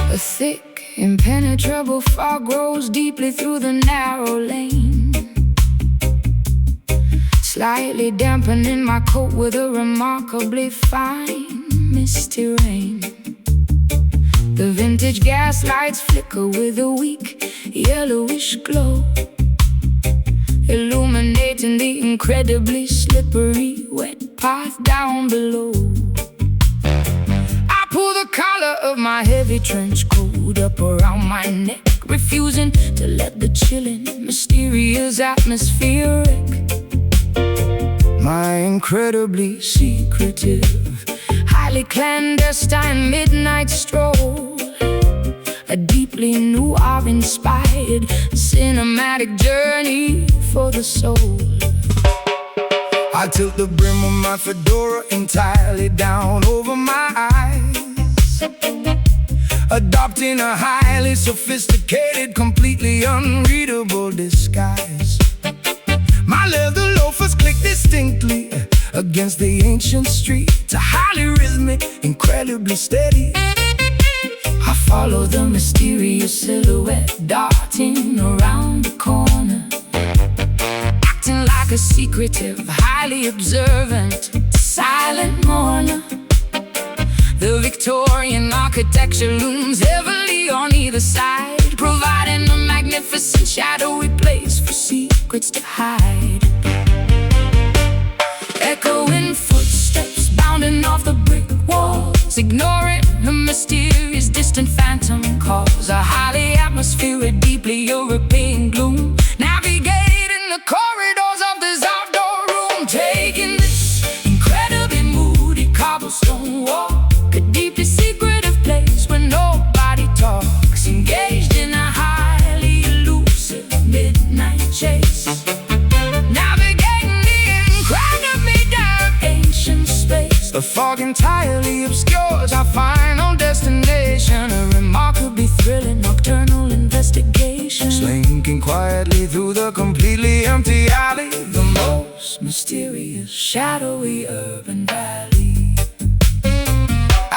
A thick, impenetrable fog grows deeply through the narrow lane, slightly dampening my coat with a remarkably fine misty rain. The vintage gas lights flicker with a weak, yellowish glow, illuminating the incredibly slippery, wet path down below. I pull the collar of my heavy trench coat up around my neck, refusing to let the chilling, mysterious atmosphere wreck my incredibly secretive, highly clandestine midnight stroll. A deeply noir-inspired cinematic journey for the soul. I tilt the brim of my fedora entirely down over my eyes, adopting a highly sophisticated, completely unreadable disguise. My leather loafers click distinctly against the ancient street, a highly rhythmic, incredibly steady. I follow the mysterious silhouette darting around the corner, acting like a secretive, highly observant, silent mourner. The Victorian architecture looms heavily on either side, providing a magnificent shadowy place for secrets to hide. Echoing footsteps bounding off the brick walls, ignoring a mysterious distant phantom calls. A highly atmospheric, deeply European gloom, navigating the corridors of this outdoor room, taking this incredibly moody cobblestone walk, a deeply secretive place where nobody talks, engaged in a highly elusive midnight chase, navigating the incredibly dark ancient space. The fog entirely obscures our final destination, A remarkably thrilling nocturnal investigation, slinking quietly through the completely empty alley, the most mysterious, shadowy urban valley.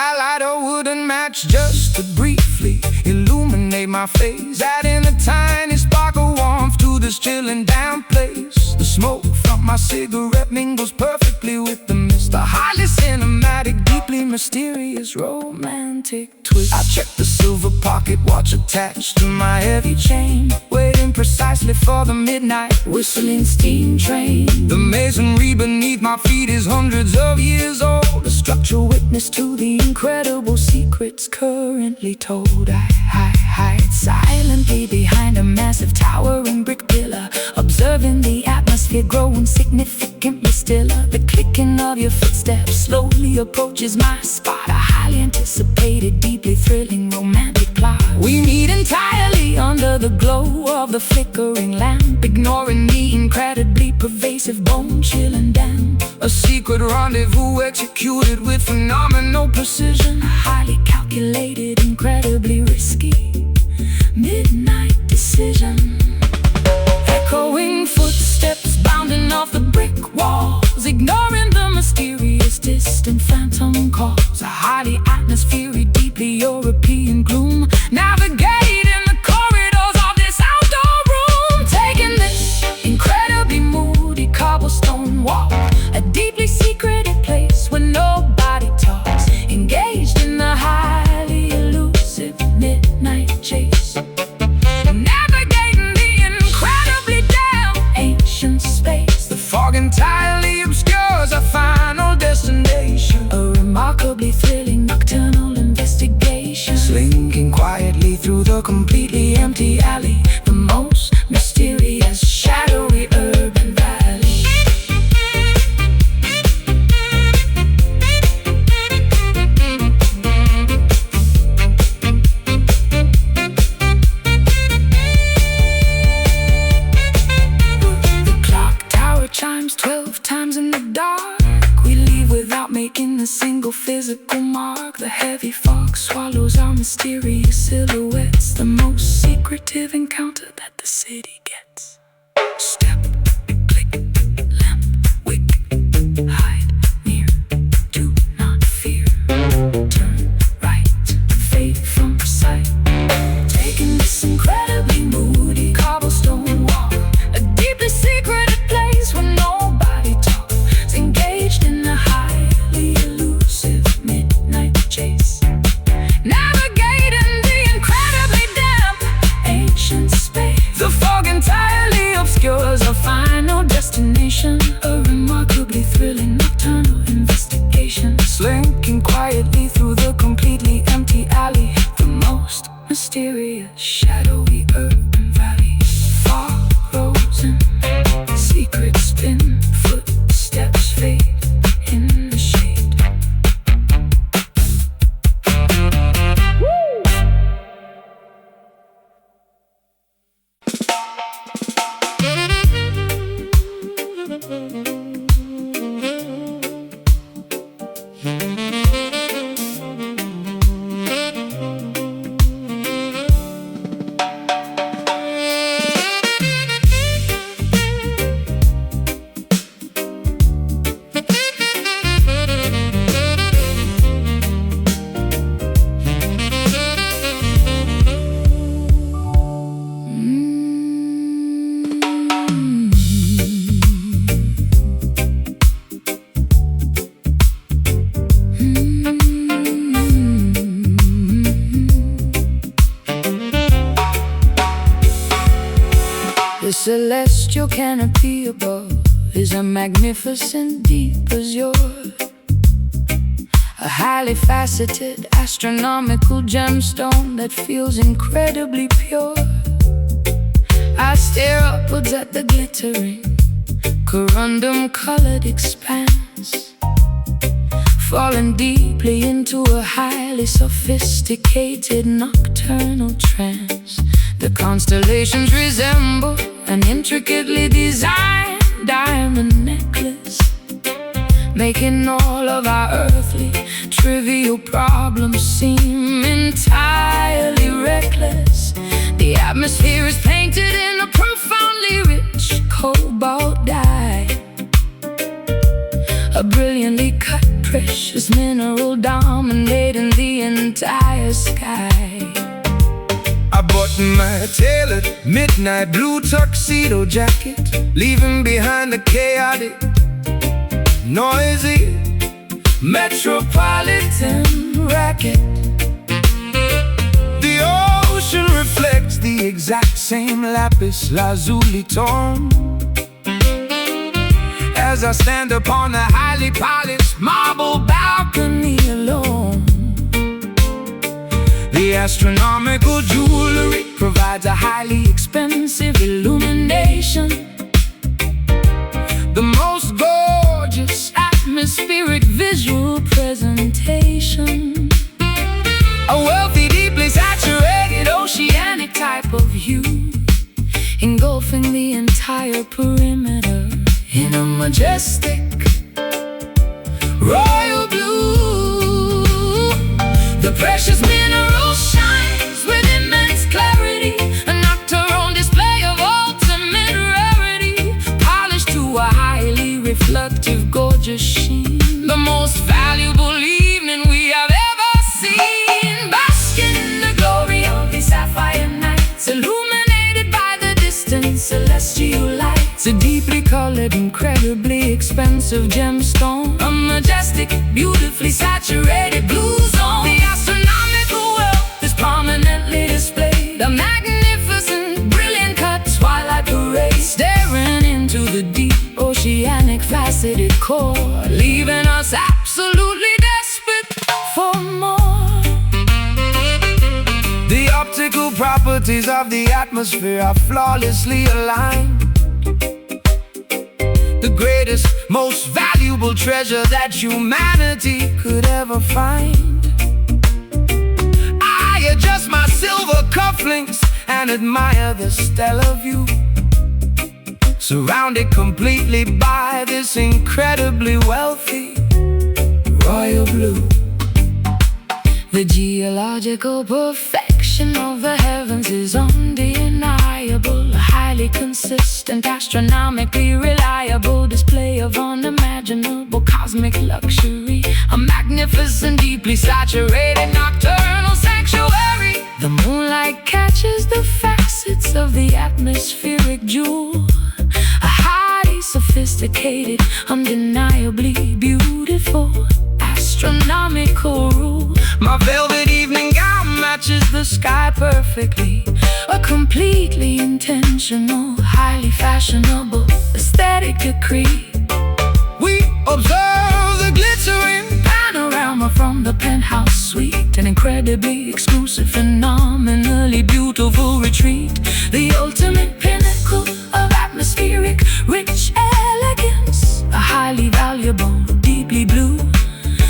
I light a wooden match just to briefly illuminate my face, adding a tiny spark of warmth to this chilling damp place. The smoke from my cigarette mingles perfectly with the mist, a highly cinematic, deeply mysterious, romantic twist. I check the silver pocket watch attached to my heavy chain, waiting precisely for the midnight whistling steam train. The masonry beneath my feet is hundreds of years old, a structural witness to the incredible secrets currently told. I hide silently behind a massive towering brick pillar, observing the atmosphere growing significantly stiller. The clicking of your footsteps slowly approaches my spot, a highly anticipated, deeply thrilling, romantic plot. We meet entirely under the glow of the flickering lamp, ignoring the incredibly pervasive, bone-chilling damp. A secret rendezvous executed with phenomenal precision, Highly calculated, incredibly risky, midnight decision. echoing footsteps bounding off the brick walls, Ignoring the mysterious, distant phantom calls. a highly atmospheric, deeply European gloom, navigating the corridors of this outdoor room, Taking this incredibly moody cobblestone walk, a deeply secretive place where nobody talks, engaged in the highly elusive midnight chase, navigating the incredibly damp ancient space. The fog entirely obscures our final destination, A remarkably thrilling nocturnal investigation, slinking quietly through the completely empty alley, the most mysterious, shadowy urban valley. chimes 12 times in the dark. We leave without making a single physical mark. The heavy fog swallows our mysterious silhouettes, the most secretive encounter that the city gets. Step, click, lamp, wick, hide, near, do not fear. Turn right, fade from sight. Taking this incredibly moody cobblestone walk, a deeply secreted place where nobody talks, engaged in a highly elusive midnight chase. Navigating the incredibly damp ancient space. The fog entirely obscures our final destination, a remarkably thrilling nocturnal investigation. Slinking quietly through the completely empty alley, the most mysterious, shadowy urban valley. Fog and secrets spin, footsteps fade in the shade. The celestial canopy above is a magnificent deep azure, a highly faceted astronomical gemstone that feels incredibly pure. I stare upwards at the glittering, corundum-colored expanse, falling deeply into a highly sophisticated nocturnal trance. The constellations resemble an intricately designed diamond necklace, making all of our earthly trivial problems seem entirely reckless. The atmosphere is painted in a profoundly rich cobalt dye, a brilliantly cut precious mineral dominating the entire sky. I bought my tailored midnight blue tuxedo jacket, leaving behind the chaotic, noisy metropolitan racket. The ocean reflects the exact same lapis lazuli tone as I stand upon the highly polished marble balcony alone. The astronomical jewelry provides a highly expensive illumination, the most gorgeous atmospheric visual presentation, a wealthy, deeply saturated oceanic type of hue, engulfing the entire perimeter in a majestic royal blue. The precious mineral shines with immense clarity, a nocturnal display of ultimate rarity, polished to a highly reflective, gorgeous sheen. The most valuable evening we have ever seen, basking in the glory of the sapphire nights, illuminated by the distant celestial lights. A deeply colored, incredibly expensive gemstone, a majestic, beautifully saturated blue zone. The astronomical wealth is prominently displayed, a magnificent, brilliant cut twilight parade, staring into the deep oceanic faceted core, leaving us absolutely desperate for more. The optical properties of the atmosphere are flawlessly aligned, the greatest, most valuable treasure that humanity could ever find. I adjust my silver cufflinks and admire the stellar view, surrounded completely by this incredibly wealthy royal blue. The geological perfection of the heavens is undeniable. A highly consistent, astronomically reliable display of unimaginable cosmic luxury. A magnificent, deeply saturated nocturnal sanctuary. The moonlight catches the facets of the atmospheric jewel. A highly sophisticated, undeniably beautiful astronomical rule. My velvet evening gown matches the sky perfectly. A completely intentional, highly fashionable aesthetic decree. We observe the glittering Panorama from the penthouse suite, an incredibly exclusive, phenomenally beautiful retreat. The ultimate pinnacle of atmospheric rich elegance. A highly valuable, deeply blue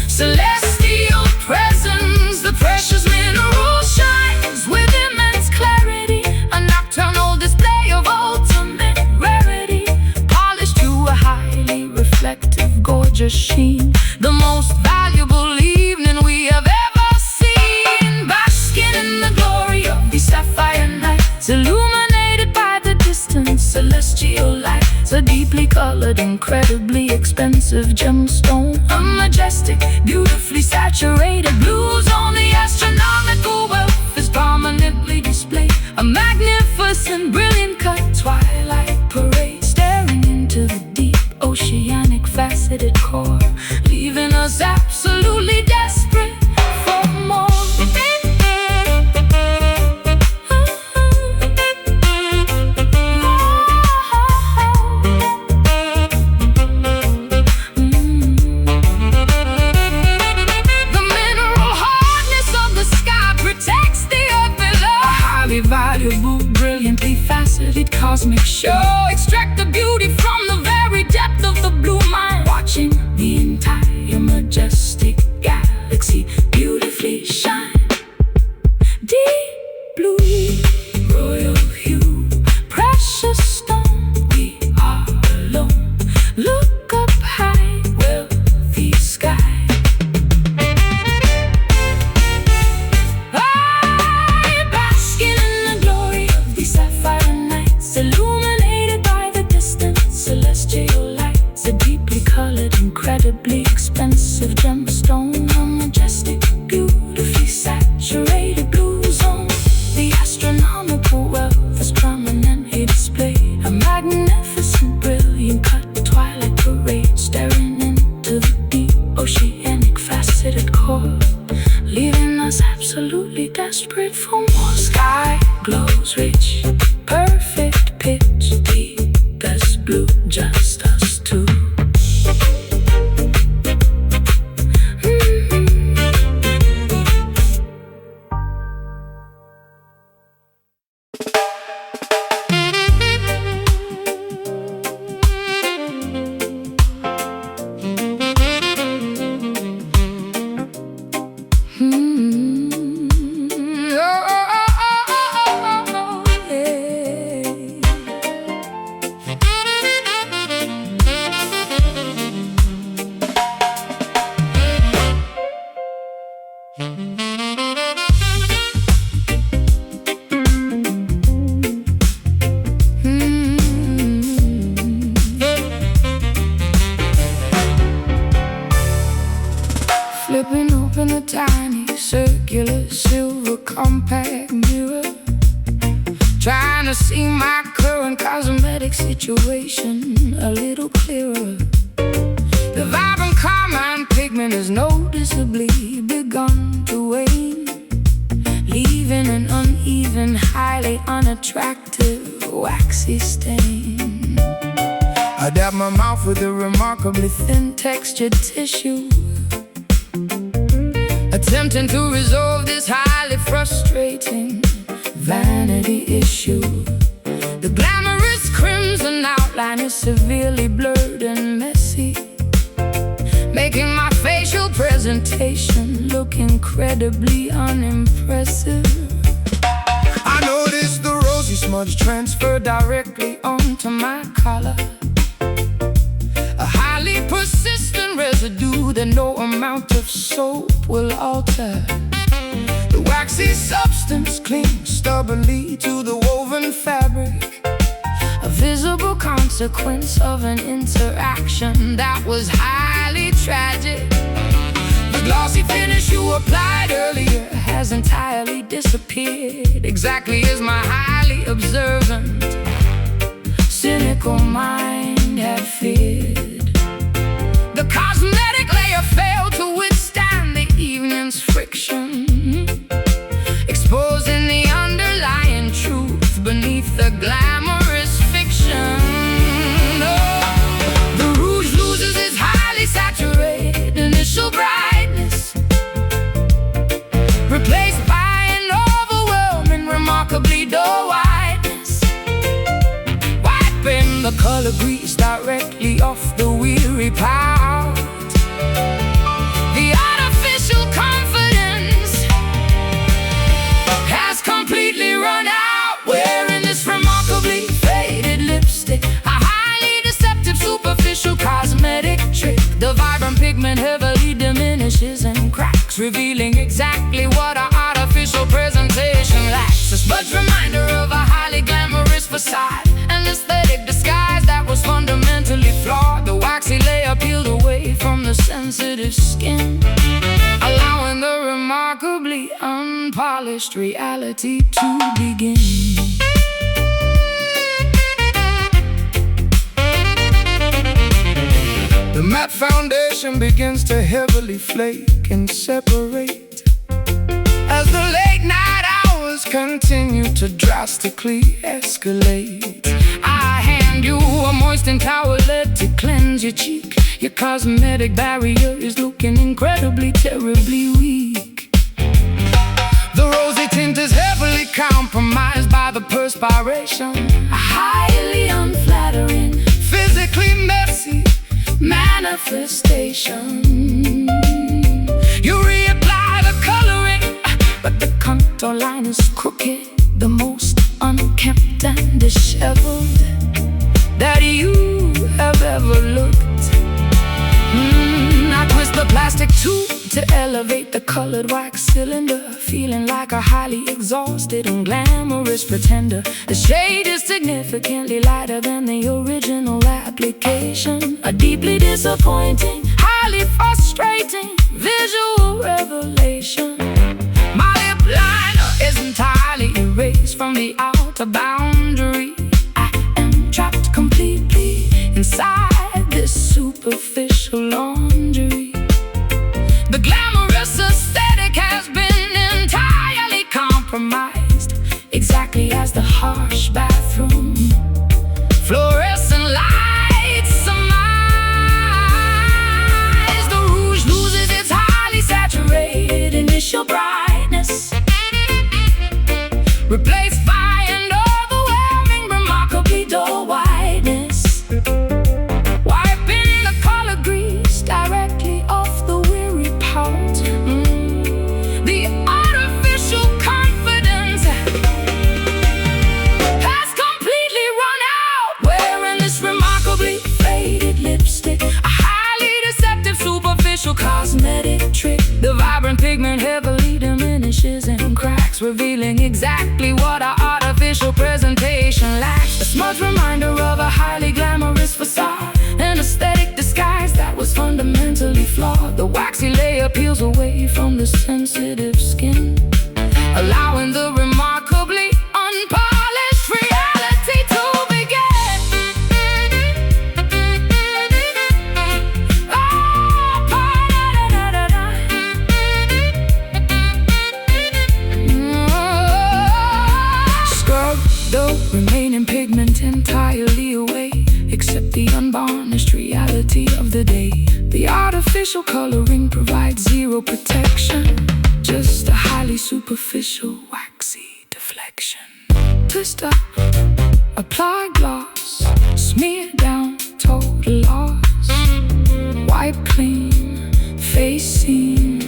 celestial presence. The precious mineral shines with immense clarity. A nocturnal display of ultimate rarity, polished to a highly reflective, gorgeous sheen. The most valuable evening we have ever seen. Basking in the glory of these sapphire nights, illuminated by the distant celestial lights. A deeply colored, incredibly expensive gemstone. A majestic, beautifully saturated blue zone. The astronomical wealth is prominently displayed. A magnificent, brilliant cut twilight parade, staring into the deep oceanic faceted core, leaving us absolutely desperate for more. Valuable, brilliantly faceted cosmic show. Extract the beauty from the very depth of the blue mind, watching the entire majestic galaxy beautifully shine. Deep blue, royal hue, precious stone. We are alone. Look up high, wealthy sky. Illuminated by the distant celestial lights. A deeply colored, incredibly expensive gemstone. A majestic, beautifully saturated blue zone. The astronomical wealth is prominently displayed. A magnificent, brilliant cut twilight parade, staring into the deep oceanic faceted core, leaving us absolutely desperate for more. Sky glows rich, perfect pitch, deepest blue, just us two. Flipping open a tiny circular silver compact mirror, trying to see my current cosmetic situation a little clearer. The vibrant carmine pigment has noticeably begun to wane, leaving an uneven, highly unattractive, waxy stain. I dab my mouth with a remarkably Thin textured tissue, attempting to resolve this highly frustrating vanity issue. The glamorous crimson outline is severely blurred and messy, making my facial presentation look incredibly unimpressive. I noticed the rosy smudge transferred directly onto my collar. A highly persistent residue that no amount of soap will alter. The waxy substance clings stubbornly to the woven fabric, a visible consequence of an interaction that was highly tragic. The glossy finish you applied earlier has entirely disappeared, exactly as my highly observant, cynical mind had feared. The cosmetic layer failed to withstand the evening's friction, exposing the underlying truth beneath the glamorous fiction. Oh, the rouge loses its highly saturated initial brightness, replaced by an overwhelming, remarkably dull whiteness, wiping the color grease directly off the weary pout. The artificial confidence has completely run out. Wearing this remarkably faded lipstick, a highly deceptive, superficial cosmetic trick. The vibrant pigment heavily diminishes and cracks, revealing exactly what our artificial presentation lacks. A smudge reminder of a highly glamorous facade, an aesthetic disguise that was fundamentally flawed. The waxy layer peeled away from the sensitive skin, allowing the remarkably unpolished reality to begin. The matte foundation begins to heavily flake and separate as the late night hours continue to drastically escalate. I hand you a moistened towelette to cleanse your cheek. Your cosmetic barrier is looking incredibly, terribly weak. The rosy tint is heavily compromised by the perspiration, a highly unflattering, physically messy manifestation. You reapply the coloring, but the contour line is crooked, the most unkempt and disheveled that you have ever looked. I twist the plastic tube to elevate the colored wax cylinder, feeling like a highly exhausted and glamorous pretender. The shade is significantly lighter than the original application, a deeply disappointing, highly frustrating visual revelation. My lip liner is entirely erased from the outer boundary. I am trapped completely inside this superficial laundry. The glamorous aesthetic has been entirely compromised, exactly as the harsh bathroom fluorescent lights surmise. The rouge loses its highly saturated initial brightness, replaced by an overwhelming, remarkably dull whiteness, wiping the color grease directly off the weary pout. The artificial confidence has completely run out. Wearing this remarkably faded lipstick, a highly deceptive, superficial cosmetic trick. The vibrant pigment heavily diminishes and cracks, revealing exactly what our artificial presentation lacks. A smudge reminder of a highly glamorous facade, an aesthetic disguise that was fundamentally flawed. The waxy layer peels away from the sensitive skin, allowing the remarkably unpolished reality to begin. Oh, pa-da-da-da-da-da. Scrub the remaining pigment entirely away, except the unvarnished reality of the day. The artificial coloring provides zero protection, just a highly superficial, waxy deflection. Twist up, apply gloss, smear down, total loss. Wipe clean, face seen.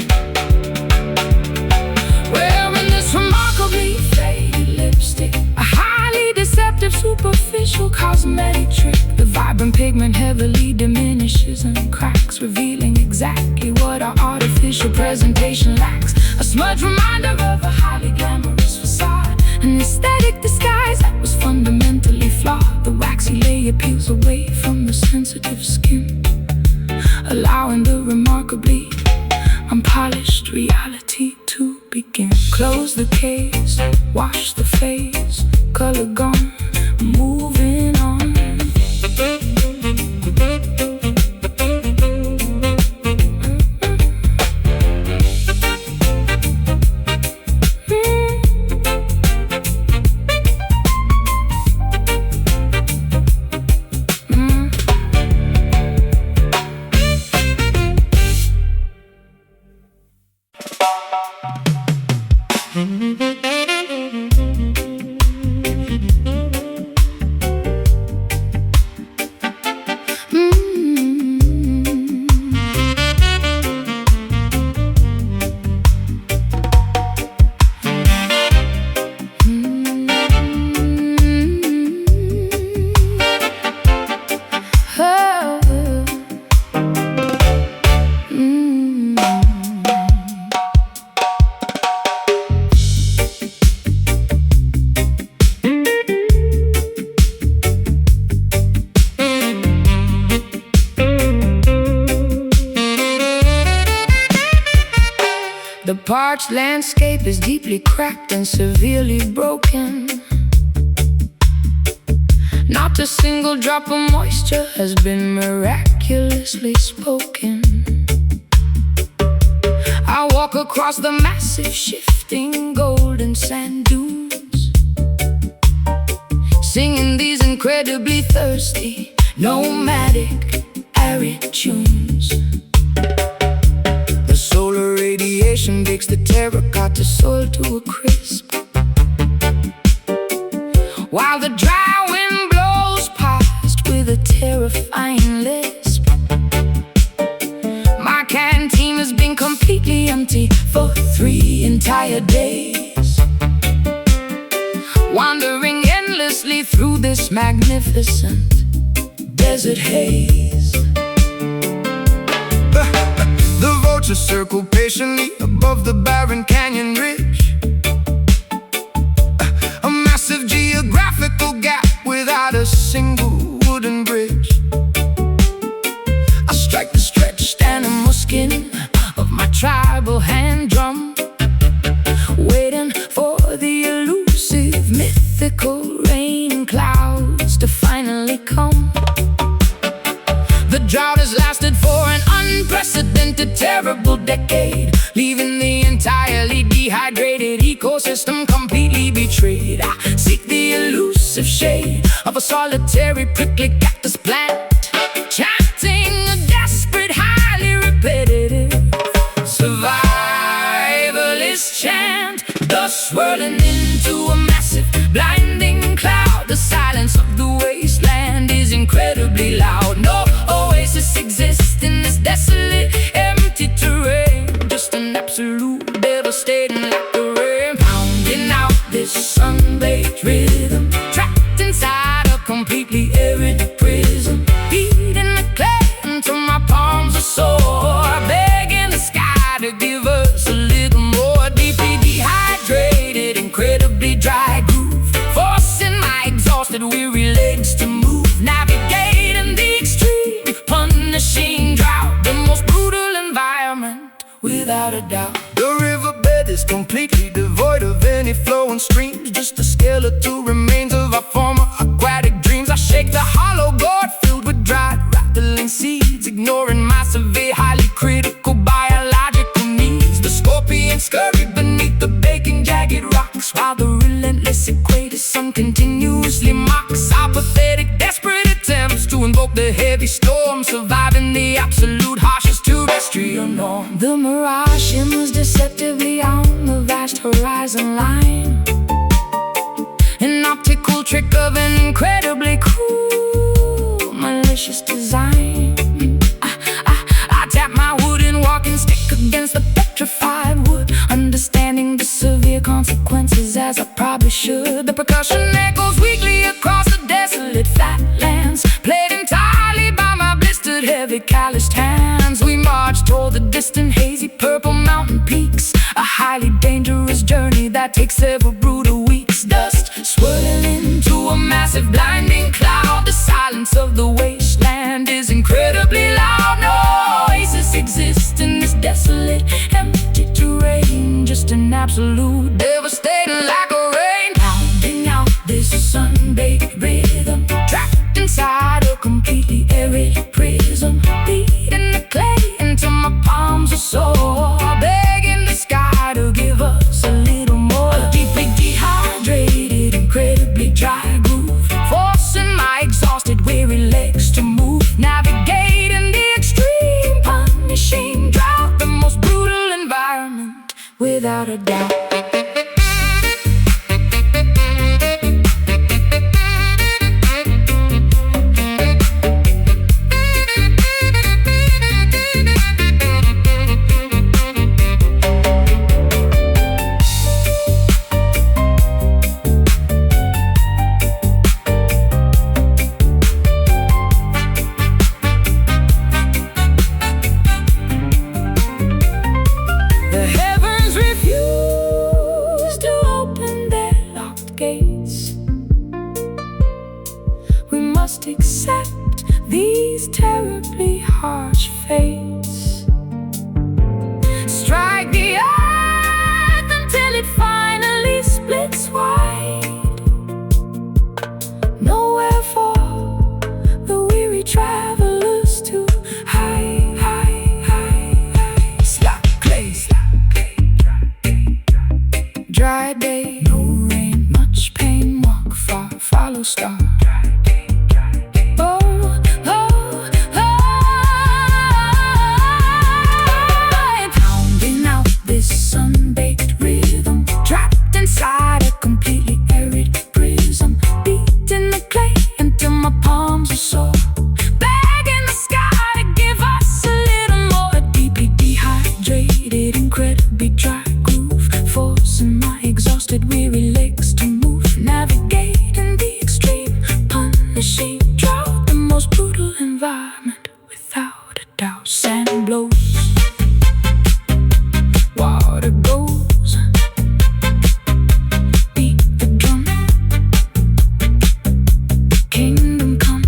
Wearing this remarkably faded lipstick, a highly carbon pigment heavily diminishes and cracks, revealing exactly what our artificial presentation lacks. A smudge reminder of a highly glamorous facade, an aesthetic disguise that was fundamentally flawed. The waxy layer peels away from the sensitive skin, allowing the remarkably unpolished reality to begin. Close the case, wash the face, color gone, moving on. The parched landscape is deeply cracked and severely broken. Not a single drop of moisture has been miraculously spoken. I walk across the massive shifting golden sand dunes, singing these incredibly thirsty, nomadic, arid tunes. The solar radiation bakes the terracotta soil to a crisp, while the dry wind blows past with a terrifying lisp. My canteen has been completely empty for 3 entire days, wandering endlessly through this magnificent desert haze. The vultures circle patiently above the barren canyon ridge, a massive geographical gap without a single wooden bridge. I strike the stretched animal skin of my tribal hand drum, waiting for the elusive, mythical rain clouds to finally come. The drought has lasted for an unprecedented, terrible decade, leaving the entirely dehydrated ecosystem completely betrayed. I seek the elusive shade of a solitary prickly cactus plant, chanting a desperate, highly repetitive survivalist chant, thus swirling into a massive, blinding cloud. The silence of the wasteland is incredibly loud. No oasis exists in this desolate, empty terrain, just an absolute devastating like the rain, pounding out this sun-baked rhythm, trapped inside a completely arid prison, beating the clay until my palms are sore, begging the sky to give us a little more. Deeply dehydrated, incredibly dry groove, forcing my exhausted, weary legs to move, navigating the extreme, punishing drought, the most brutal environment without a doubt. The riverbed is completely devoid of any flowing streams, just the skeletal remains of our former aquatic dreams. I shake the hollow gourd filled with dried, rattling seeds, ignoring my severe, highly critical biological needs. The scorpions scurry beneath the baking jagged rocks, while the relentless equator sun continuously mocks our pathetic, desperate attempts to invoke the heavy storm, surviving the absolute harshest terrestrial norm. The mirage shimmers deceptively on the vast horizon line, an optical trick of an incredibly cruel, malicious design. I tap my wooden walking stick against the petrified wood, understanding the severe consequences as I probably should. The percussion echoes weakly across the desolate flatlands, played in time heavy calloused hands. We march toward the distant hazy purple mountain peaks, a highly dangerous journey that takes several brutal weeks. Dust swirling into a massive blinding cloud. The silence of the wasteland is incredibly loud. No oasis exists in this desolate, empty terrain. Just an absolute devastating like a rain, pounding out this sun-baked rhythm, trapped inside a completely arid prism, beating the clay until my palms are sore, begging the sky to give us a little more. A deeply dehydrated, incredibly dry groove, forcing my exhausted, weary legs to move, navigating the extreme, punishing drought, the most brutal environment, without a doubt. We must accept these terribly harsh fates. Strike the earth until it finally splits wide. Nowhere for the weary travelers to hide. Slap clay, dry day, no rain, much pain, walk far, follow star. Weary legs to move, navigating the extreme, punishing drought, the most brutal environment, without a doubt. Sand blows, water goes, beat the drum, kingdom come.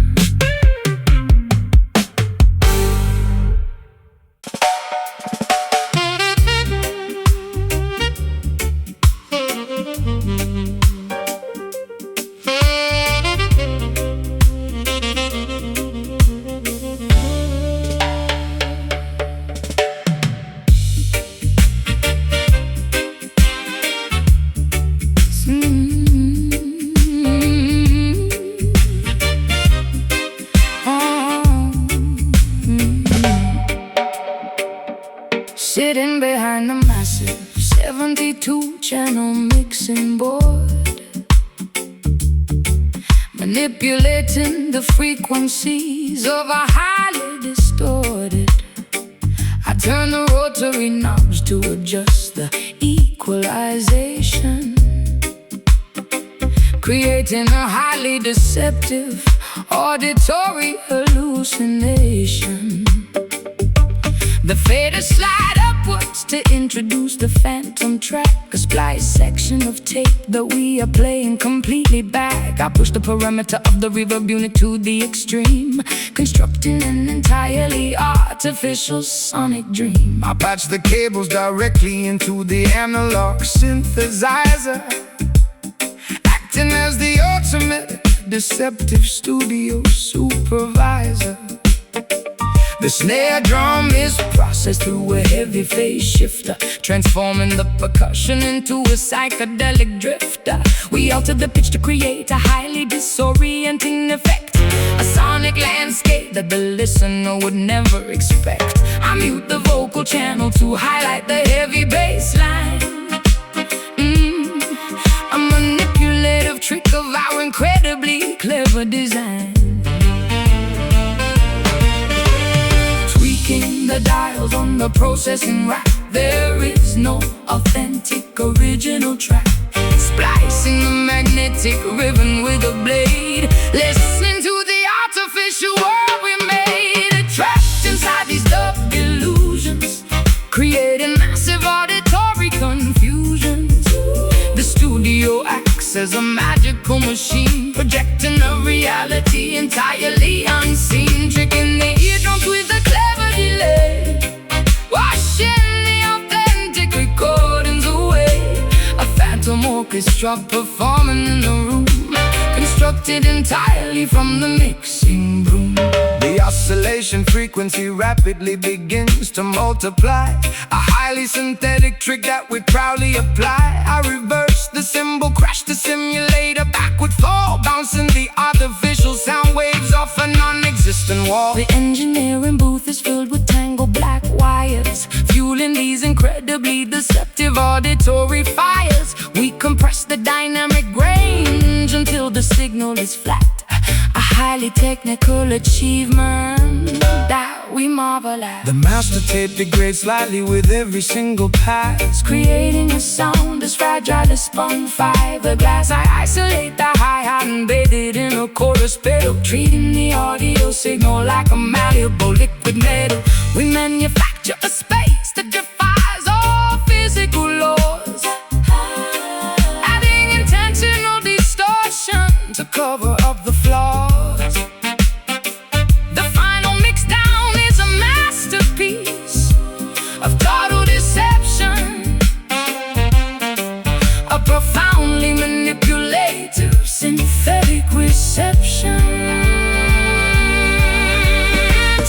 Sitting behind the massive 72-channel mixing board, manipulating the frequencies of a highly distorted. I turn the rotary knobs to adjust the equalization, creating a highly deceptive auditory hallucination. The faders slide upwards to introduce the phantom track, a splice section of tape that we are playing completely back. I push the parameter of the reverb unit to the extreme, constructing an entirely artificial sonic dream. I patch the cables directly into the analog synthesizer, acting as the ultimate deceptive studio supervisor. The snare drum is processed through a heavy phase shifter, transforming the percussion into a psychedelic drifter. We alter the pitch to create a highly disorienting effect, a sonic landscape that the listener would never expect. I mute the vocal channel to highlight the heavy bass line, a manipulative trick of our incredibly clever design. The dials on the processing rack, there is no authentic original track. Splicing the magnetic ribbon with a blade, listening to the artificial world we made. A track is a magical machine, projecting a reality entirely unseen, tricking the eardrums with a clever delay, washing the authentic recordings away. A phantom orchestra performing in the room, constructed entirely from the mixing broom. The oscillation frequency rapidly begins to multiply, a highly synthetic trick that we proudly apply. I reverse the cymbal, crash the simulator, backward fall, bouncing the artificial sound waves off a non-existent wall. The engineering booth is filled with tangled black wires, fueling these incredibly deceptive auditory fires. We compress the dynamic range until the signal is flat, a highly technical achievement that we marvel at. The master tape degrades slightly with every single pass, creating a sound as fragile as spun fiberglass. I isolate the hi-hat and bathe it in a chorus pedal, treating the audio signal like a malleable liquid metal. We manufacture a space that defies all physical laws, adding intentional distortion to cover up the flaws. The final mix down is a masterpiece of total deception, a profoundly manipulative synthetic reception,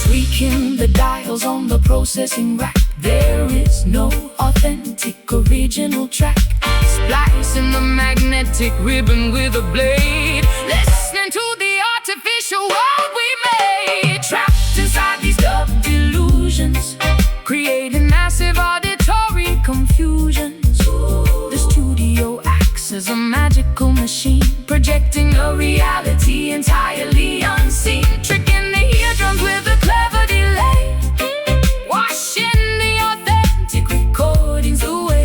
tweaking the dials on the processing rack. There is no authentic original track, splicing the magnetic ribbon with a blade, listening to the artificial world we made, trapped inside these dub delusions, creating massive auditory confusions. The studio acts as a magical machine, projecting a reality entirely unseen, tricking the eardrums with a clever delay, washing the authentic recordings away.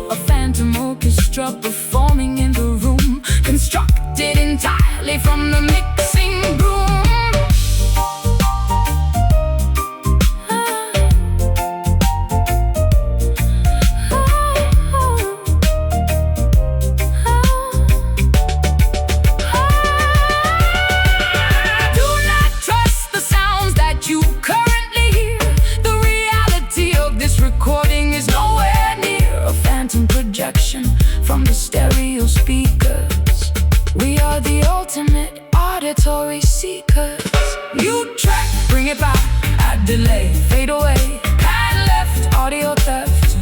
A phantom orchestra performing in the room, constructed entirely from the mixing broom. Do not trust the sounds that you currently hear. The reality of this recording is nowhere near a phantom projection from the stereo speakers. We are the ultimate auditory seekers. You track, bring it back, add delay, fade away, pan left, audio theft.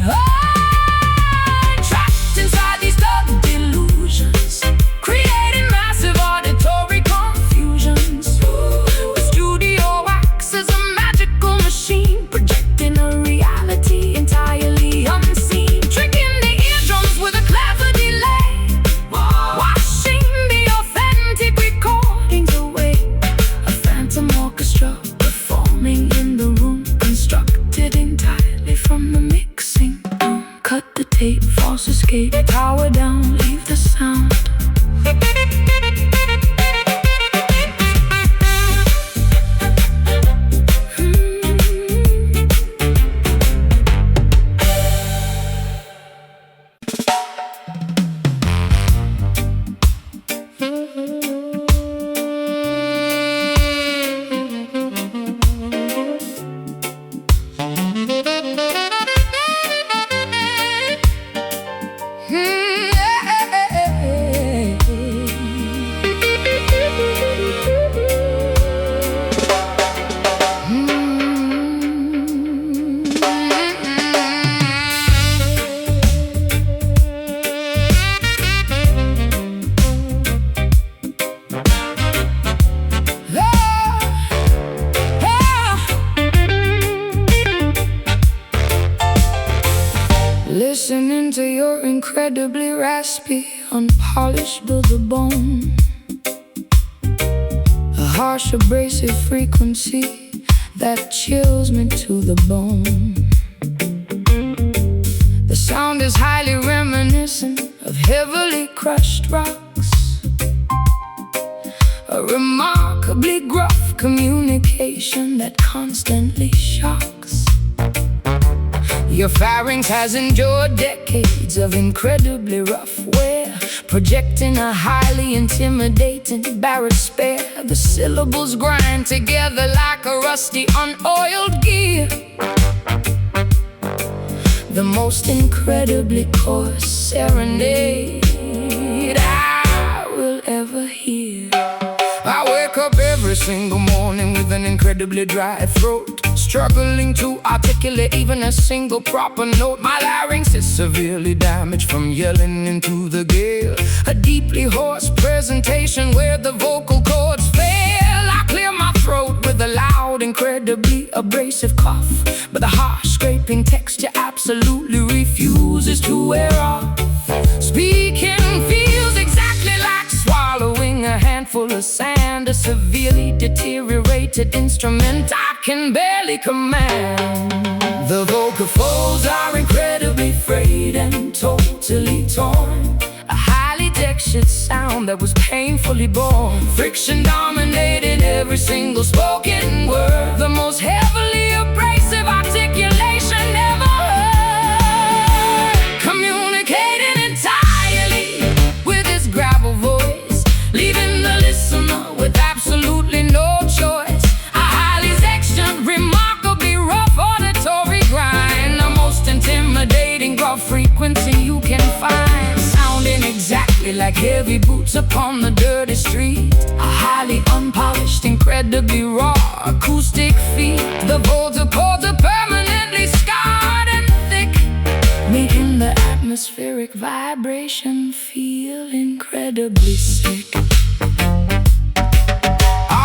Trapped inside these dub delusions, creating massive auditory confusions. The studio acts as a magical machine, projecting a reality entirely unseen, tricking the eardrums with a clever delay, washing the authentic recordings away. A phantom orchestra performing in the room, constructed entirely from the mixing room. Cut the tape, false escape, power down, leave the sound. Listening to your incredibly raspy, unpolished to the bone, a harsh, abrasive frequency that chills me to the bone. The sound is highly reminiscent of heavily crushed rocks, a remarkably gruff communication that constantly shocks. Your pharynx has endured decades of incredibly rough wear, projecting a highly intimidating barrage spare. The syllables grind together like a rusty, unoiled gear. The most incredibly coarse serenade I will ever hear. I wake up every single morning with an incredibly dry throat, struggling to articulate even a single proper note. My larynx is severely damaged from yelling into the gale. A deeply hoarse presentation where the vocal cords fail. I clear my throat with a loud, incredibly abrasive cough, but the harsh scraping texture absolutely refuses to wear off. Speaking feels exactly like swallowing a handful of sand, a severely deteriorated instrument I can barely command. The vocal folds are incredibly frayed and totally torn, a highly textured sound that was painfully born. Friction dominating every single spoken word, the most heavily abrasive articulation ever heard. Communicating entirely with this gravel voice, leaving the listener with absolutely no choice. A highly textured, remarkably rough auditory grind, the most intimidating gruff frequency you can find, sounding exactly like heavy boots upon the dirty street. A highly unpolished, incredibly raw acoustic feat. The vocal cords are permanently scarred and thick, making the atmospheric vibration feel incredibly sick.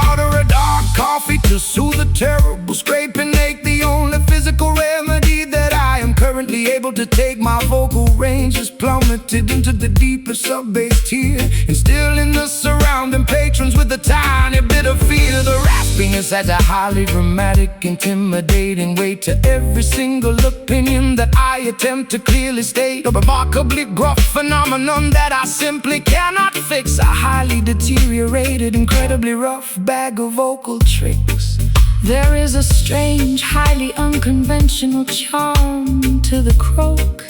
Order a dark coffee to soothe the terrible scraping ache, the only physical remedy that I am currently able to take. My vocal range is plummeted into the deepest sub-bass tier, instilling the surrounding patrons with a tiny bit of fear. The raspiness adds a highly dramatic, intimidating weight to every single opinion that I attempt to clearly state. A remarkably gruff phenomenon that I simply cannot fix. A highly deteriorated, incredibly rough bag of vocal tricks. There is a strange, highly unconventional charm to the croak,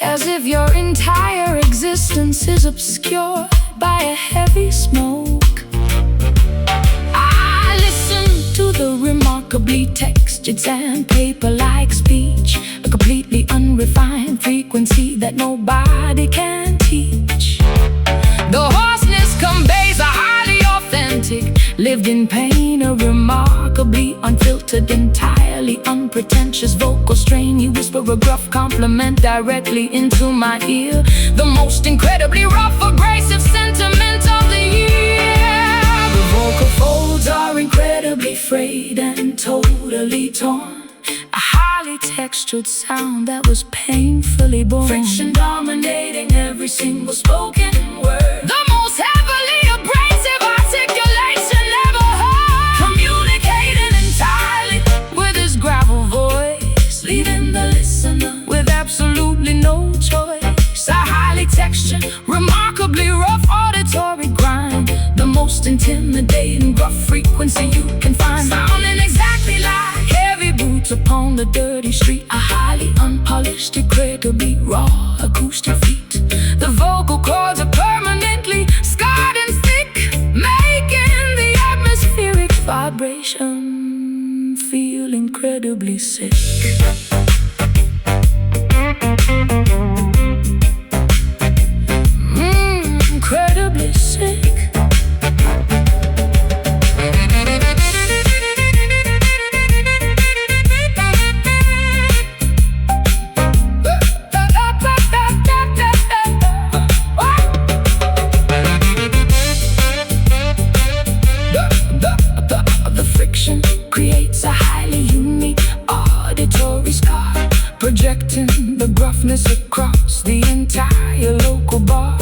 as if your entire existence is obscured by a heavy smoke. I listen to the remarkably textured sandpaper-like speech, a completely unrefined frequency that nobody can teach. The hoarseness conveys a highly authentic, lived in pain, a remarkably unfiltered, entirely unpretentious vocal strain. You whisper a gruff compliment directly into my ear, the most incredibly rough, abrasive sentiment of the year. The vocal folds are incredibly frayed and totally torn, a highly textured sound that was painfully born. Friction dominating every single spoken word, the most heavily abrasive articulation ever heard. Communicating entirely with his gravel voice, leaving the listener with absolutely no choice. A highly textured, remarkably rough auditory grind, the most intimidating gruff frequency you can find, sounding exactly like heavy boots upon the dirty street. A highly unpolished, incredibly raw acoustic feat. The vocal cords are permanently scarred and thick, making the atmospheric vibration feel incredibly sick. Incredibly sick. The friction creates a highly unique auditory scar, projecting the gruffness across the entire local bar.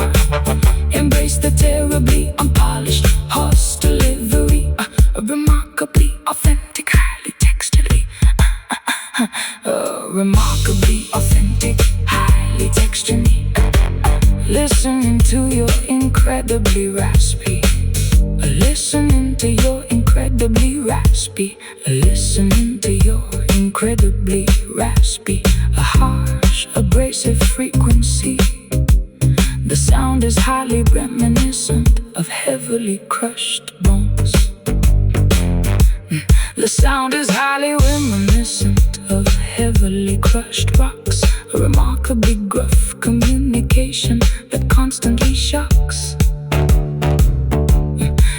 Embrace the terribly unpolished horse delivery, a remarkably authentic, highly texturedly, remarkably authentic, highly textured. Listening to your incredibly raspy, listening to your incredibly raspy, listening to your incredibly raspy, a harsh, abrasive frequency sound is highly reminiscent of heavily crushed bones. The sound is highly reminiscent of heavily crushed rocks. A remarkably gruff communication that constantly shocks.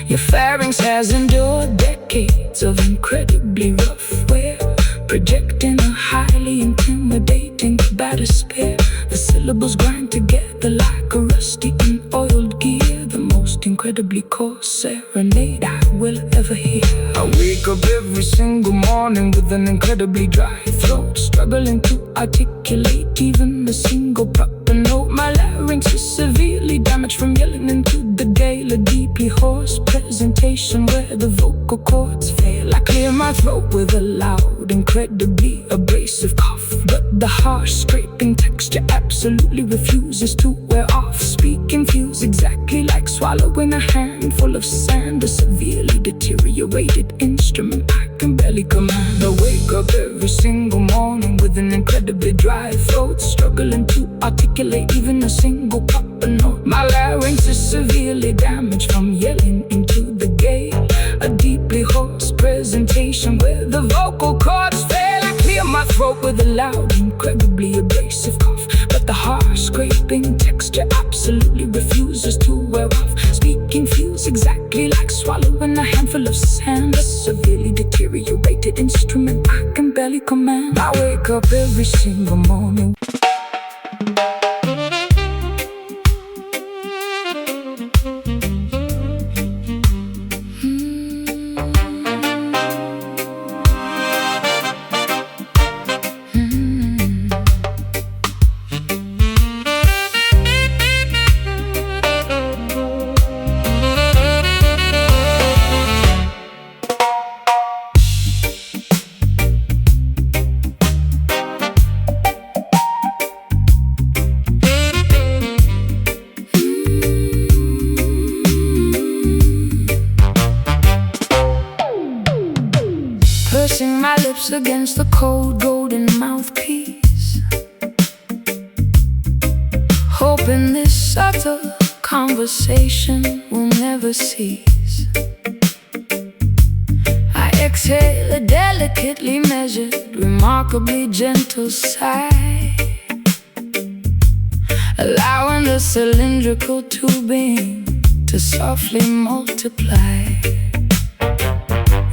Your pharynx has endured decades of incredibly rough wear, projecting a highly intimidating despair. The syllables grind together like a rusty and oiled gear, the most incredibly coarse serenade I will ever hear. I wake up every single morning with an incredibly dry throat, struggling to articulate even a single proper note. My larynx is severely damaged from yelling into the gale, a deeply hoarse presentation where the vocal cords fail. I clear my throat with a loud, incredibly abrasive cough, but the harsh scraping texture absolutely refuses to wear off. Speaking feels exactly like swallowing a handful of sand, a severely deteriorated instrument I can barely command. I wake up every single morning with an incredibly dry throat, struggling to articulate even a single proper note. My larynx is severely damaged from yelling into the gale, a deeply hoarse presentation where the vocal cords fail. I clear my throat with a loud, incredibly abrasive cough, but the harsh scraping texture absolutely refuses to wear off. Speaking feels exactly like swallowing a handful of sand, a severely deteriorated instrument I can barely command. I wake up every single morning. Pursing my lips against the cold golden mouthpiece, hoping this subtle conversation will never cease. I exhale a delicately measured, remarkably gentle sigh, allowing the cylindrical tubing to softly multiply.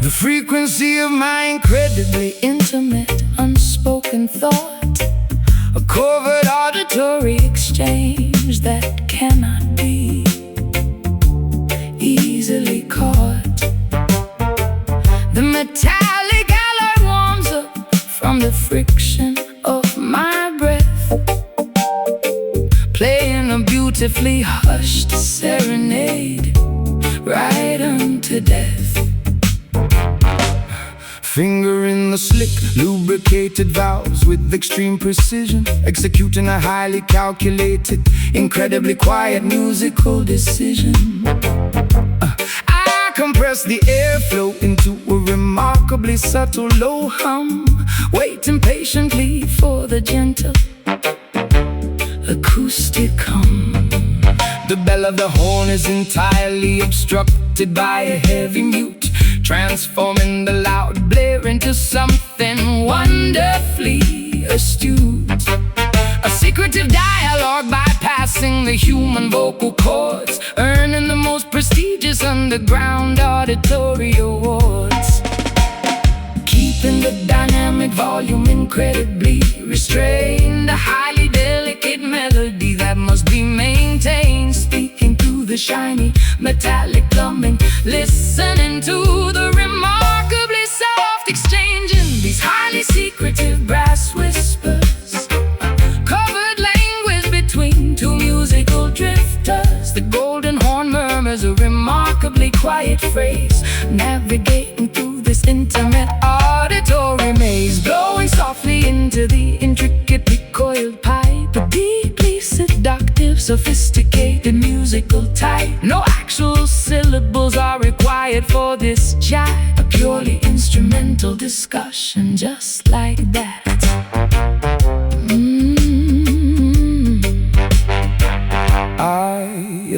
The frequency of my incredibly Intimate, unspoken thought, a covert auditory exchange that cannot be easily caught. The metallic alloy warms up from the friction of my breath, playing a beautifully hushed serenade right unto death. Finger in the slick, lubricated valves with extreme precision, executing a highly calculated, incredibly quiet musical decision. I compress the airflow into a remarkably subtle low hum, waiting patiently for the gentle acoustic hum. The bell of the horn is entirely obstructed by a heavy mute, transforming the loud blare into something wonderfully astute. A secretive dialogue bypassing the human vocal cords, earning the most prestigious underground auditory awards. Keeping the dynamic volume incredibly restrained, a highly delicate melody that must be maintained, speaking through the shiny metallic plumbing, listening to the remarkably soft exchanging these highly secretive brass whispers, covered language between two musical drifters. The golden horn murmurs a remarkably quiet phrase, navigating through this intimate auditory maze, blowing softly into the intricately coiled pipe, a deeply seductive, sophisticated musical type. No actual syllables are required for this jive, a purely instrumental discussion just like that.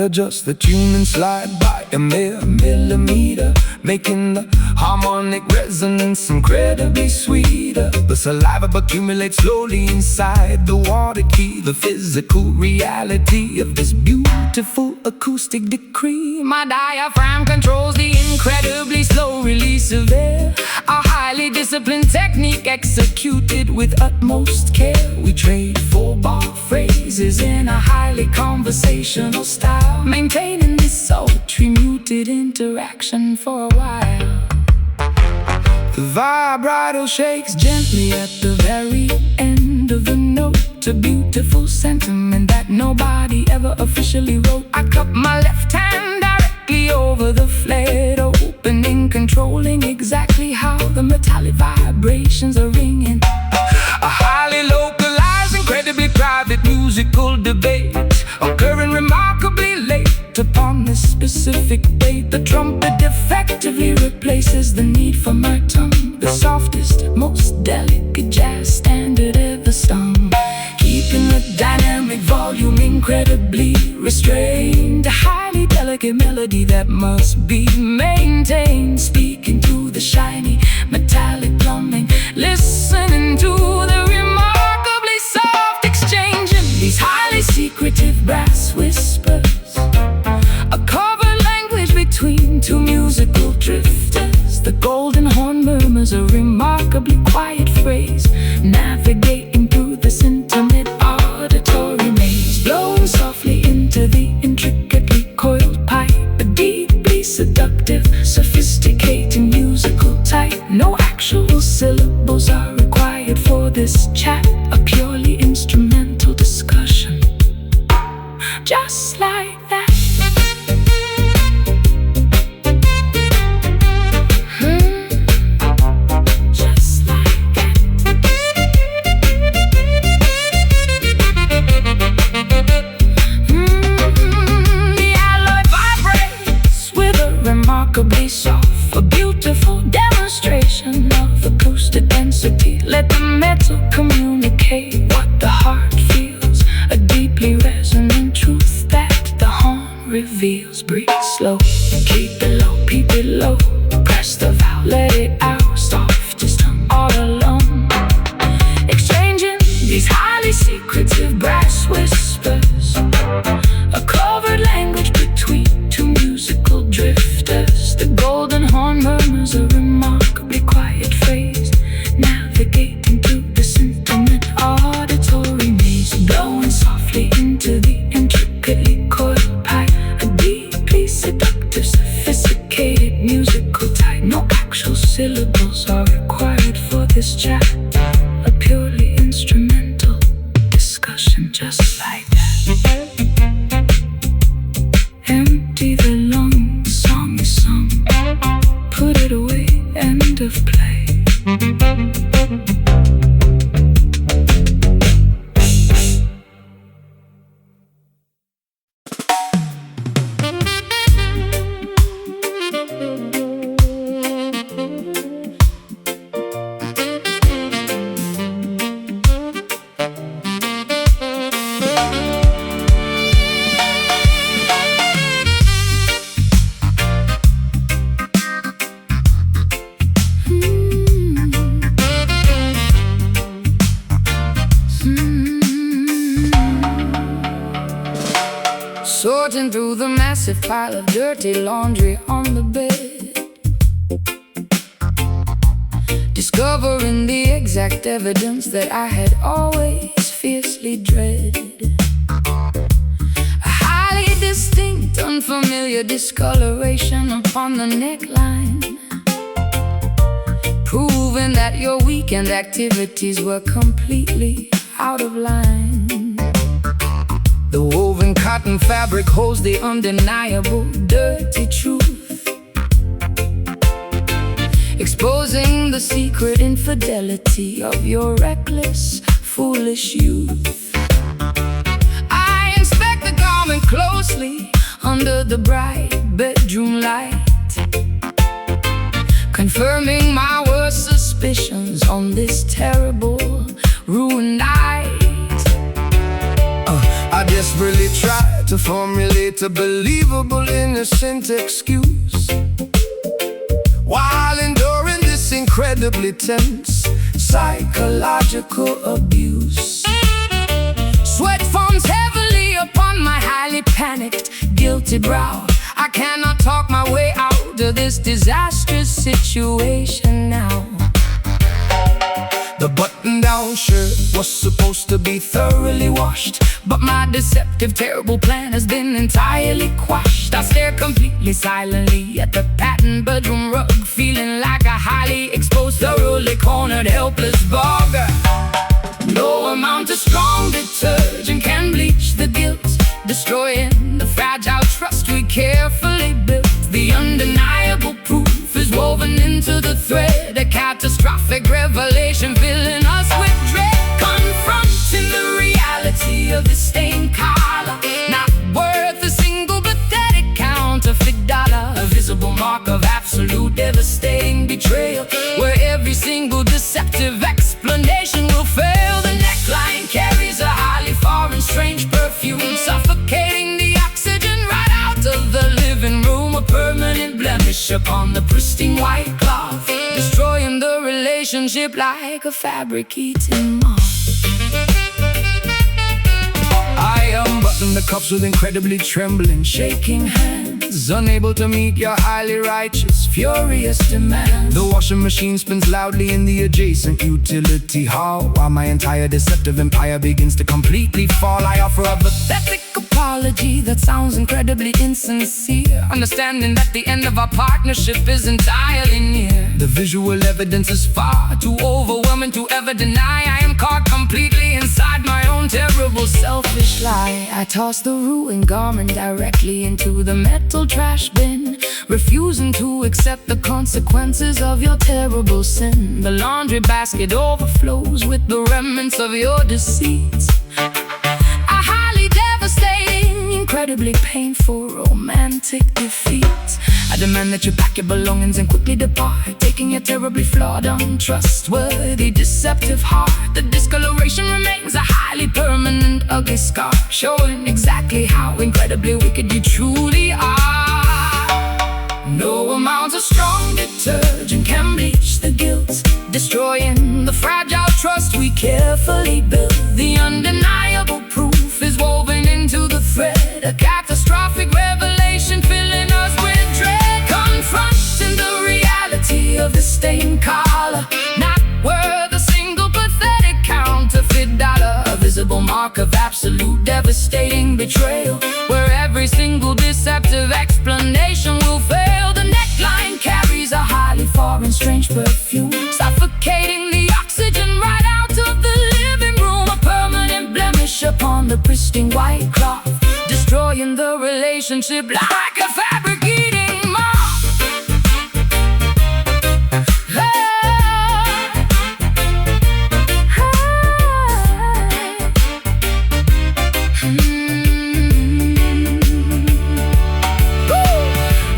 adjust the tune and slide by a mere millimeter, making the harmonic resonance incredibly sweeter. The saliva accumulates slowly inside the water key, the physical reality of this beautiful acoustic decree. My diaphragm controls the incredibly slow release of air, a highly disciplined technique executed with utmost care. We trade 4-bar phrases in a highly conversational style, maintaining this sultry muted interaction for a while. The vibrato shakes gently at the very end of the note, a beautiful sentiment that nobody ever officially wrote. I cup my left hand directly over the flared opening, controlling exactly how the metallic vibrations are ringing. A highly localized, incredibly private musical debate, occurring remarkably late upon this specific date. The trumpet effectively replaces the need for my tongue, the softest, most delicate jazz standard ever sung, keeping the dynamic volume incredibly restrained. A highly delicate melody that must be maintained, speaking to the shiny metallic plumbing, listening to the remarkably soft exchange in these highly secretive brass whispers, a covered language between two musical drifters. The golden horn murmurs a remarkably quiet phrase, navigating through this intimate auditory maze, blowing softly into the intricately coiled pipe, a deeply seductive, sophisticating musical type. No actual syllables are required for this chat, a purely instrumental discussion, just like that. Just like that. The alloy vibrates with a remarkably soft, a beautiful demonstration of acoustic density. Let the metal communicate what the heart feels, a deeply resonant truth that the horn reveals. Breathe slow, keep it low, peep it low, press the valve, let it out, softest tongue all alone, exchanging these highly secretive brass whispers, a covered language between two musical drifters. The golden horn murmurs a remarkably quiet phrase, navigating through this intimate auditory maze, blowing softly into the intricately coiled pipe, a deeply seductive, sophisticated musical type. No actual syllables are required for this chat, a purely instrumental discussion, just like that. Empty the lungs, song is sung, put it away, end of play. Sorting through the massive pile of dirty laundry on the bed, discovering the exact evidence that I had always fiercely dreaded. A highly distinct, unfamiliar discoloration upon the neckline, proving that your weekend activities were completely out of line. The woven cotton fabric holds the undeniable dirty truth, exposing the secret infidelity of your reckless, foolish youth. I inspect the garment closely under the bright bedroom light, confirming my worst suspicions on this terrible, ruined night. I desperately try to formulate create a believable innocent excuse while enduring this incredibly tense psychological abuse. Sweat forms heavily upon my highly panicked, guilty brow. I cannot talk my way out of this disastrous situation now. The button-down shirt was supposed to be thoroughly washed, but my deceptive, terrible plan has been entirely quashed. I stare completely silently at the patterned bedroom rug, feeling like a highly exposed, thoroughly cornered, helpless bugger. No amount of strong detergent can bleach the guilt, destroying the fragile trust we carefully built. The undeniable proof is woven into the thread, a catastrophic revelation filling us with dread. Confronting the reality of this stained collar, not worth a single pathetic counterfeit dollar. A visible mark of absolute devastating betrayal, where every single deceptive explanation will fail. The neckline carries a highly foreign, strange perfume, suffocating the oxygen right out of the living room. A permanent blemish upon the pristine white cloth, destroying the relationship like a fabric-eating moth. I unbutton the cuffs with incredibly trembling, shaking hands, unable to meet your highly righteous, furious demand. The washing machine spins loudly in the adjacent utility hall, while my entire deceptive empire begins to completely fall. I offer a pathetic apology that sounds incredibly insincere, understanding that the end of our partnership is entirely near. The visual evidence is far too overwhelming to ever deny. I am caught completely inside my own terrible, selfish lie. I toss the ruined garment directly into the metal trash bin, refusing to accept the consequences of your terrible sin. The laundry basket overflows with the remnants of your deceits. A highly devastating, incredibly painful, romantic defeat. I demand that you pack your belongings and quickly depart, taking your terribly flawed, untrustworthy, deceptive heart. The discoloration remains a highly permanent, ugly scar, showing exactly how incredibly wicked you truly are. No amount of strong detergent can bleach the guilt, destroying the fragile trust we carefully built. The undeniable proof is woven into the thread, a catastrophic revelation filling us with dread. Confronting the reality of the stained collar, not worth a single pathetic counterfeit dollar. A visible mark of absolute devastating betrayal, where every single deceptive explanation will fail. The neckline carries a highly foreign, strange perfume, suffocating the oxygen right out of the living room. A permanent blemish upon the pristine white cloth, destroying the relationship like a fabric-eating moth.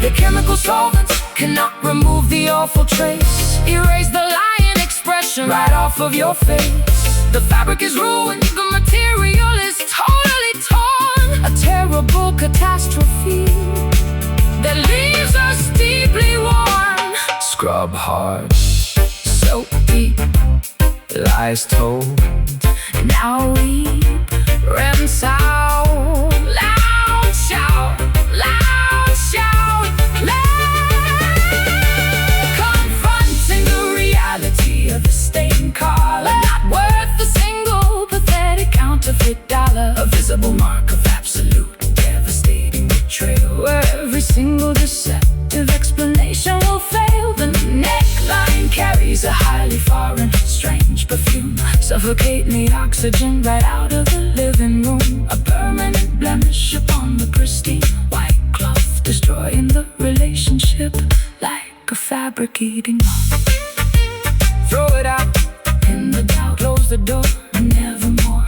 The chemical solvents cannot remove the awful trace, erase the lying expression right off of your face. The fabric is ruined, the material is totally torn, a terrible catastrophe that leaves us deeply worn. scrub hard, so deep, lies told. Now we rinse out, loud shout, loud shout, loud. Confronting the reality of the stained collar, not worth a single pathetic counterfeit dollar. A visible mark of absolute devastating betrayal, where every single deceptive explanation will fail. The neckline carries a highly foreign, strange perfume, suffocating the oxygen right out of the living room. A permanent blemish upon the pristine white cloth, destroying the relationship like a fabric-eating moth. throw it out In the doubt, close the door, nevermore.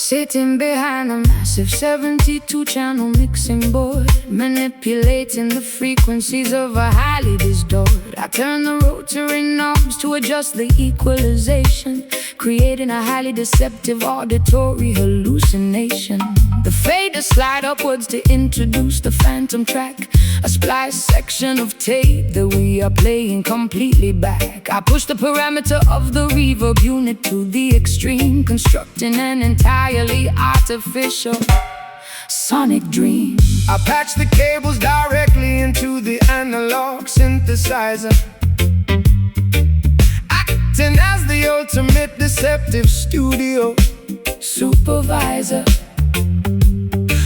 Sitting behind a massive 72-channel mixing board, manipulating the frequencies of a highly distorted. I turn the rotary knobs to adjust the equalization, creating a highly deceptive auditory hallucination. The fader slide upwards to introduce the phantom track, a splice section of tape that we are playing completely back. I push the parameter of the reverb unit to the extreme, constructing an entirely artificial sonic dream. I patch the cables directly into the analog synthesizer, acting as the ultimate deceptive studio supervisor.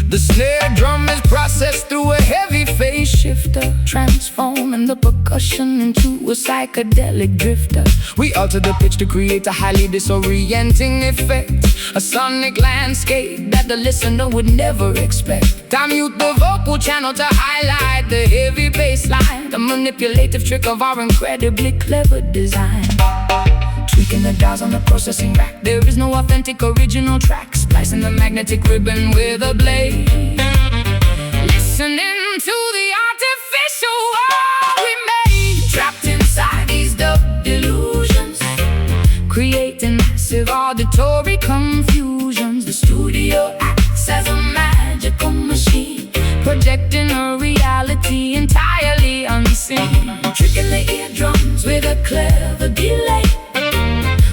The snare drum is processed through a heavy phase shifter, transforming the percussion into a psychedelic drifter. We alter the pitch to create a highly disorienting effect, a sonic landscape that the listener would never expect. I mute the vocal channel to highlight the heavy bass line, the manipulative trick of our incredibly clever design. Tweaking the dials on the processing rack, there is no authentic original track. Splicing the magnetic ribbon with a blade, listening to the artificial world we made, trapped inside these dub delusions, creating massive auditory confusions. The studio acts as a magical machine, projecting a reality entirely unseen, tricking the eardrums with a clever delay,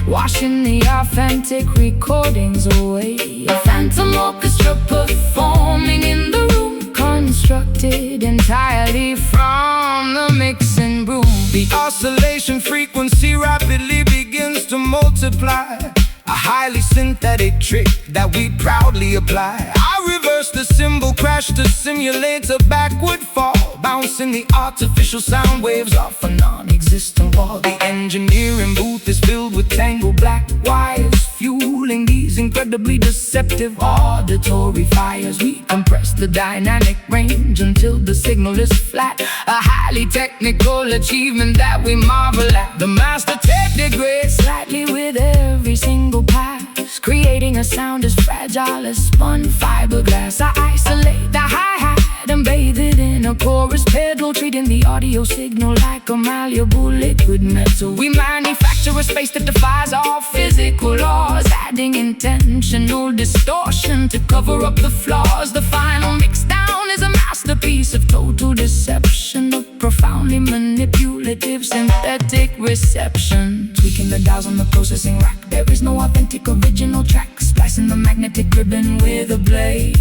washing the authentic recordings away. A phantom orchestra performing in the room, constructed entirely from the mixing broom. The oscillation frequency rapidly begins to multiply, a highly synthetic trick that we proudly apply. I reverse the cymbal crash to simulate a backward fall, bouncing the artificial sound waves off a non-existent wall. The engineering booth is filled with tangled black wires, fueling these incredibly deceptive auditory fires. We compress the dynamic range until the signal is flat, a highly technical achievement that we marvel at. The master tape degrades slightly with every single pass, creating a sound as fragile as spun fiberglass. I isolate the hi-hat and bathe it in a chorus pedal, treating the audio signal like a malleable liquid metal. We manufacture a space that defies all physical laws, adding intentional distortion to cover up the flaws. The final mixdown is a masterpiece of total deception, of profoundly manipulative synthetic reception. Tweaking the dials on the processing rack, there is no authentic original track. Splicing the magnetic ribbon with a blade,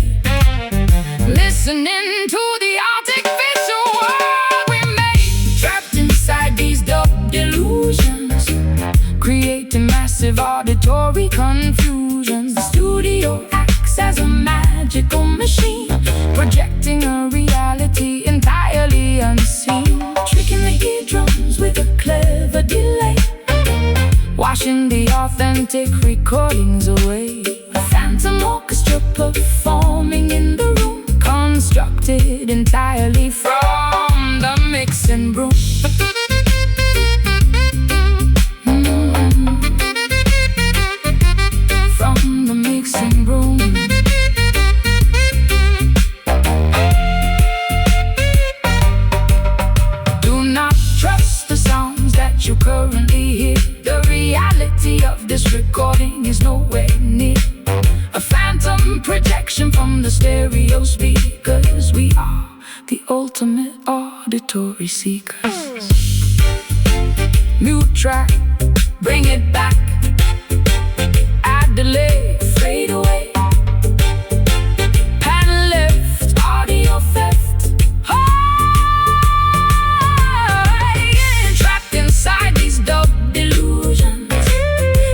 listening to the artificial world we made, trapped inside these dub delusions, creating massive auditory confusions. The studio acts as a magical machine, projecting a reality entirely unseen, tricking the eardrums with a clever delay, washing the authentic recordings away. A phantom orchestra performing in the room, constructed entirely from the mixing broom. From the mixing broom. Do not trust the sounds that you currently hear. The reality of this recording is nowhere near a phantom projection from the stereo speakers. We are the ultimate auditory seekers. Mute track, bring it back, add delay, fade away, pan left, audio theft. Trapped inside these dub delusions,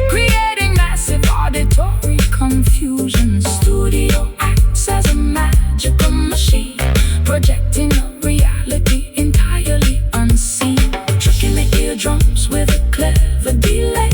creating massive auditory confusion. Studio acts as a magical machine, projecting a reality entirely unseen, tricking the eardrums with a clever delay,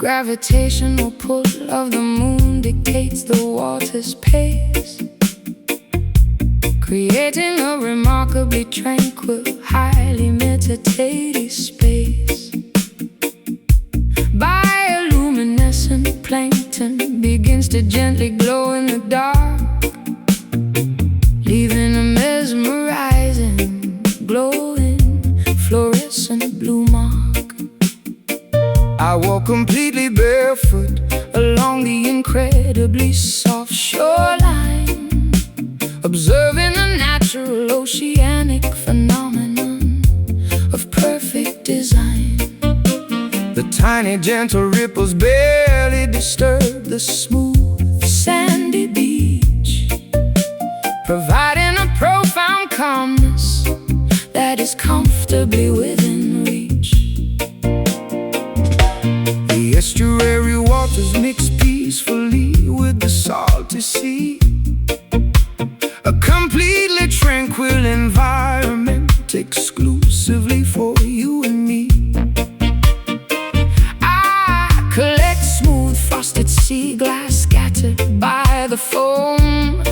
gravitational pull of the moon dictates the water's pace, creating a remarkably tranquil, highly meditative space. Bioluminescent plankton begins to gently glow in the dark, leaving a mesmerizing, glowing, fluorescent blue mark. I walk completely barefoot along the incredibly soft shoreline, observing a natural oceanic phenomenon of perfect design. The tiny gentle ripples barely disturb the smooth Sandy beach, providing a profound calmness that is comfortably within reach. The estuary waters mix peacefully with the salty sea, a completely tranquil environment exclusively for you and me. I collect smooth frosted sea glass scattered by the foam,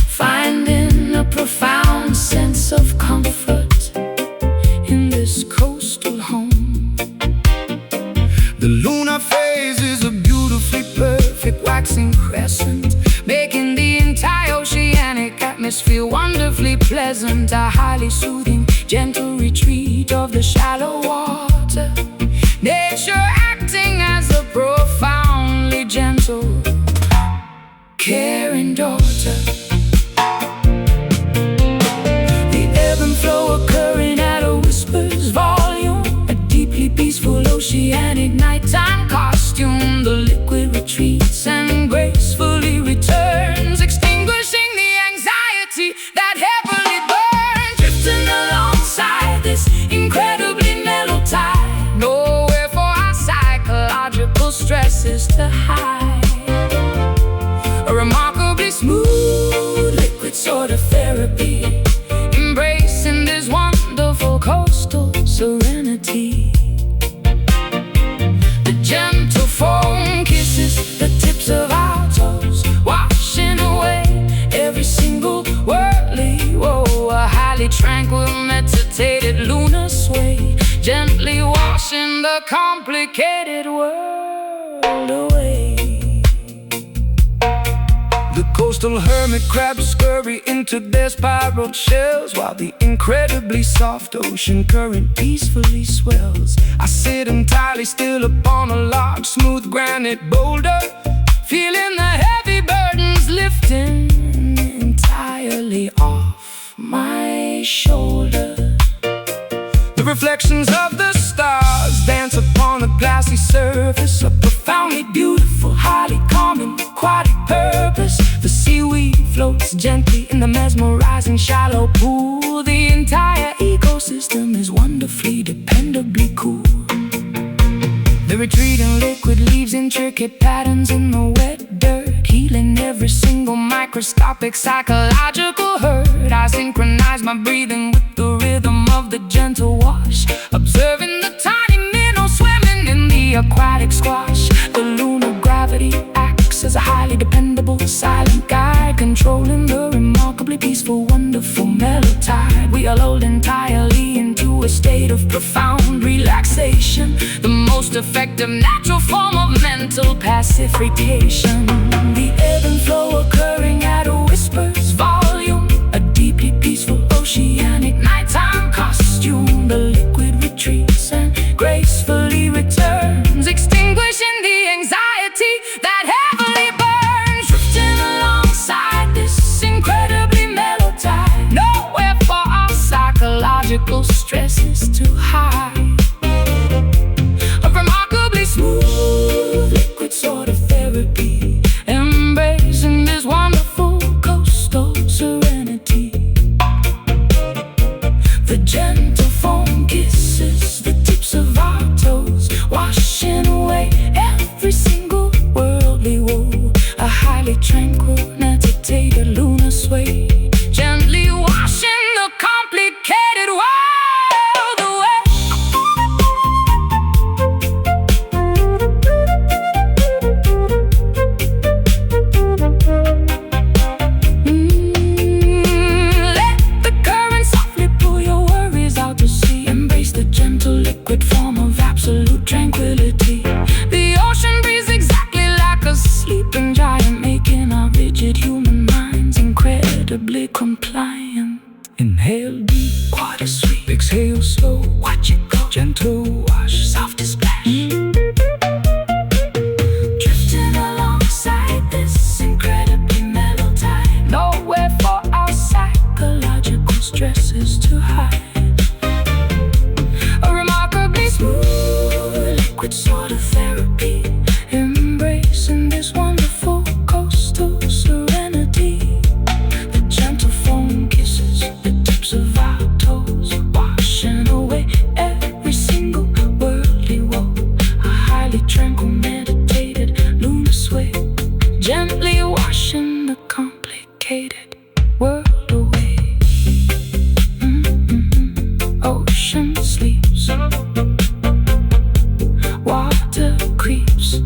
finding a profound sense of comfort in this coastal home. The lunar phase is a beautifully perfect waxing crescent, making the entire oceanic atmosphere wonderfully pleasant. A highly soothing, gentle retreat of the shallow water, nature acting as a profoundly gentle, caring daughter. The ebb and flow occurring at a whisper's volume, a deeply peaceful oceanic nighttime costume. The liquid retreats and gracefully returns, extinguishing the anxiety that heavily burns, drifting alongside this incredibly mellow tide. Nowhere for our psychological stresses to hide. A remarkably smooth liquid sort of therapy, embracing this wonderful coastal serenity. The gentle foam kisses the tips of our toes, washing away every single whirly woe. A highly tranquil, meditated lunar sway, gently washing the complicated world away. The coastal hermit crabs scurry into their spiral shells, while the incredibly soft ocean current peacefully swells. I sit entirely still upon a large, smooth granite boulder, feeling the heavy burdens lifting entirely off my shoulder. The reflections of the stars dance upon the glassy surface, a profoundly beautiful, highly calming, aquatic purpose. The seaweed floats gently in the mesmerizing shallow pool. The entire ecosystem is wonderfully, dependably cool. The retreating liquid leaves intricate patterns in the wet dirt, healing every single microscopic psychological hurt. I synchronize my breathing with the rhythm of the gentle wash, observing the tiny minnow swimming in the aquatic squash. The lunar gravity acts as a highly dependable silent guide, controlling the remarkably peaceful, wonderful mellow tide. We are lulled entirely into a state of profound relaxation, the most effective natural form of mental pacification. The ebb and flow occurring at a whisper's volume, a deeply peaceful oceanic nighttime costume. The liquid retreats and gracefully returns, extinguishing the anxiety that heavily burns, drifting alongside this incredibly mellow tide. Nowhere for our psychological stresses to hide. A remarkably smooth liquid sort of therapy, embracing this wonderful coastal serenity. sort of therapy, embracing this wonderful coastal serenity. The gentle foam kisses the tips of our toes, washing away every single worldly woe. A highly tranquil, meditated lunar sway, gently washing the complicated world away. Ocean sleeps, water creeps,